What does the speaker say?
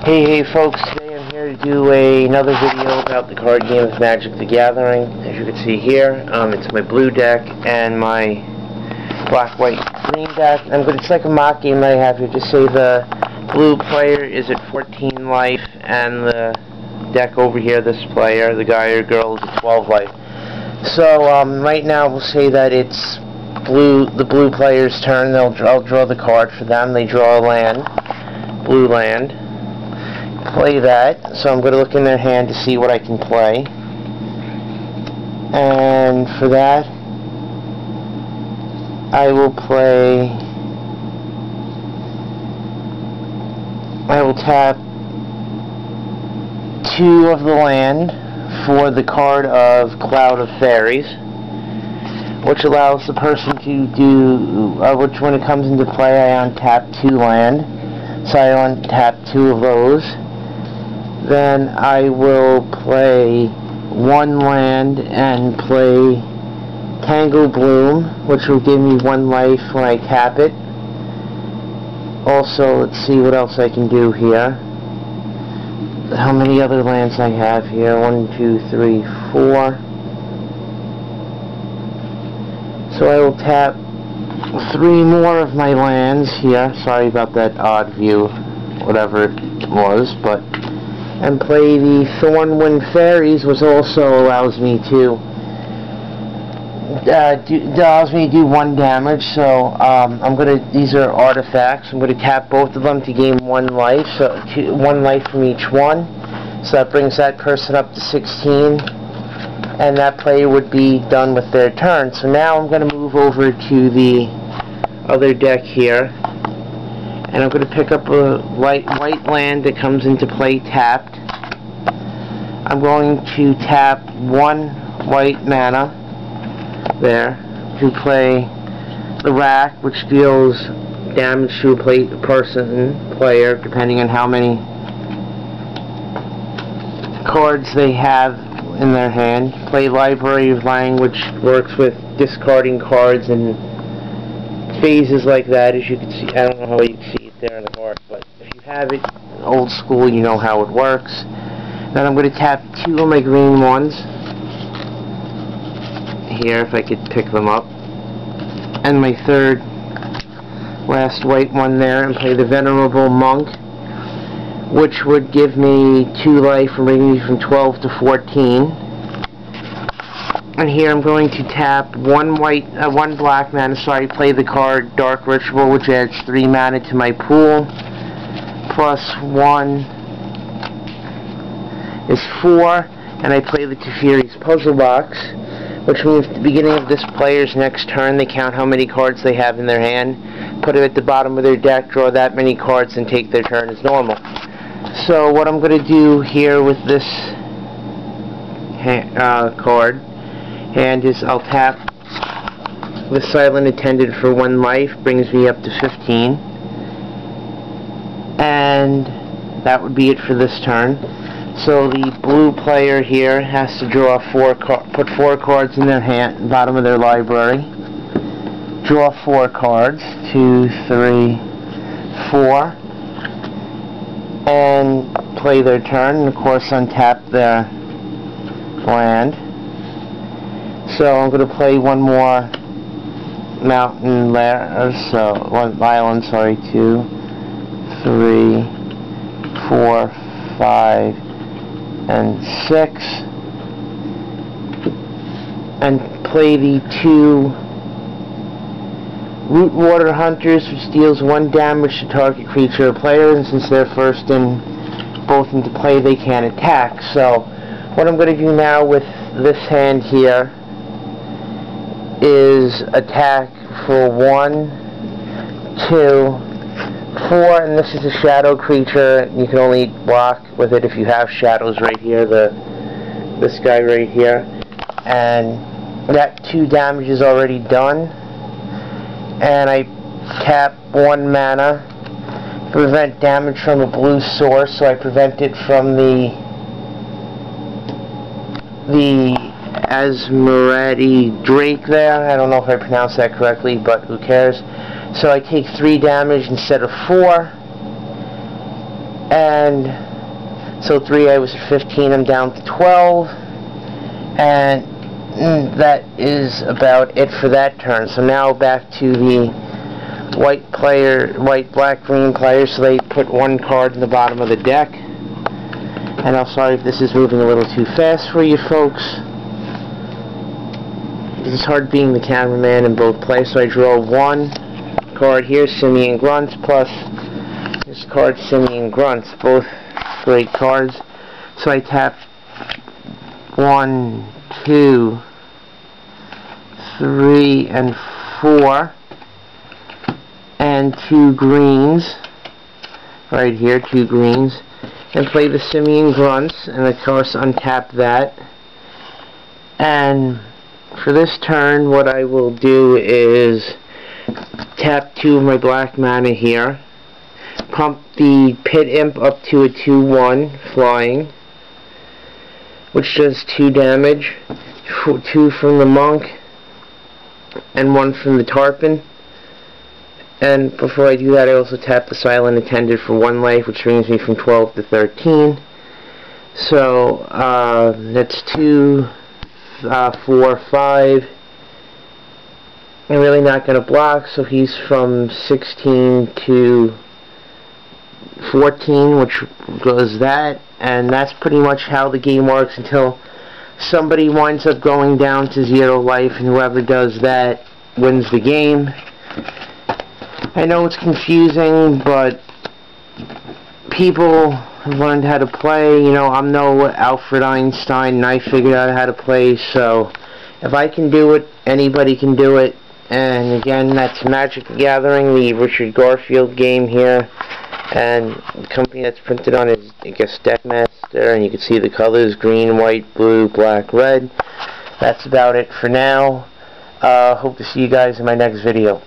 Hey folks, today I'm here to do another video about the card game of Magic the Gathering. As you can see here, it's my blue deck and my black, white, green deck. It's like a mock game that I have here. Just say the blue player is at 14 life and the deck over here, this player, the guy or girl, is at 12 life. So right now we'll say that it's the blue player's turn. I'll draw the card for them. They draw a land, blue land. Play that, so I'm going to look in their hand to see what I can play, and for that I will tap 2 of the land for the card of Cloud of Fairies, which allows the person to do, which when it comes into play I untap 2 land, so I untap 2 of those. Then I will play 1 land and play Tangle Bloom, which will give me 1 life when I tap it. Also, let's see what else I can do here. How many other lands I have here? 1, 2, 3, 4. So I will tap 3 more of my lands here. Sorry about that odd view, whatever it was, but... and play the Thornwind Fairies, which also allows me to do 1 damage. So these are artifacts. I'm gonna tap both of them to gain 1 life, so 1 life from each one. So that brings that person up to 16, and that player would be done with their turn. So now I'm gonna move over to the other deck here. And I'm going to pick up a white land that comes into play tapped. I'm going to tap 1 white mana there to play the Rack, which deals damage to a player, depending on how many cards they have in their hand. Play Library of Language, which works with discarding cards and phases like that. As you can see, I don't know how you can see it there in the card, but if you have it old school, you know how it works. Then I'm going to tap 2 of my green ones here, if I could pick them up, and my third last white one there, and play the Venerable Monk, which would give me 2 life and bring me from 12 to 14. And here I'm going to tap 1 black mana, so I play the card Dark Ritual, which adds 3 mana to my pool. Plus 1 is 4, and I play the Teferi's Puzzle Box, which means at the beginning of this player's next turn, they count how many cards they have in their hand, put it at the bottom of their deck, draw that many cards, and take their turn as normal. So what I'm going to do here with this card, and I'll tap the Silent Attendant for 1 life, brings me up to 15, and that would be it for this turn. So the blue player here has to draw put 4 cards in their hand, bottom of their library, draw 4 cards, 2, 3, 4, and play their turn, and of course untap their land. So I'm going to play 1 more mountain layer, so 1 island, sorry, 2, 3, 4, 5, and 6, and play the 2 Rootwater Hunters, which deals 1 damage to target creature or player, and since they're both into play, they can't attack. So what I'm going to do now with this hand here is attack for 1, 2, 4, and this is a shadow creature. You can only block with it if you have shadows right here, this guy right here, and that 2 damage is already done. And I tap 1 mana, prevent damage from a blue source, so I prevent it from the Asmerati Drake there. I don't know if I pronounced that correctly, but who cares. So I take 3 damage instead of 4. And so 3, I was at 15, I'm down to 12, and that is about it for that turn. So now back to the white, black, green player, so they put 1 card in the bottom of the deck. And I'm sorry if this is moving a little too fast for you folks. It's hard being the cameraman in both plays, so I draw 1 card here, Simian Grunts, plus this card, Simian Grunts, both great cards. So I tap 1, 2, 3, and 4, and 2 greens, right here, 2 greens, and play the Simian Grunts, and of course untap that. And for this turn, what I will do is tap 2 of my black mana here, pump the Pit Imp up to a 2/1 flying, which does 2 damage, 2 from the Monk and 1 from the Tarpon. And before I do that, I also tap the Silent Attendant for 1 life, which brings me from 12 to 13. So that's 2, 4, 5. I'm really not going to block, so he's from 16 to 14, which goes that, and that's pretty much how the game works until somebody winds up going down to 0 life, and whoever does that wins the game. I know it's confusing, but people have learned how to play. You know, I'm no Alfred Einstein, and I figured out how to play, so if I can do it, anybody can do it. And again, that's Magic the Gathering, the Richard Garfield game here, and the company that's printed on is, I guess, Deckmaster, and you can see the colors, green, white, blue, black, red. That's about it for now. Hope to see you guys in my next video.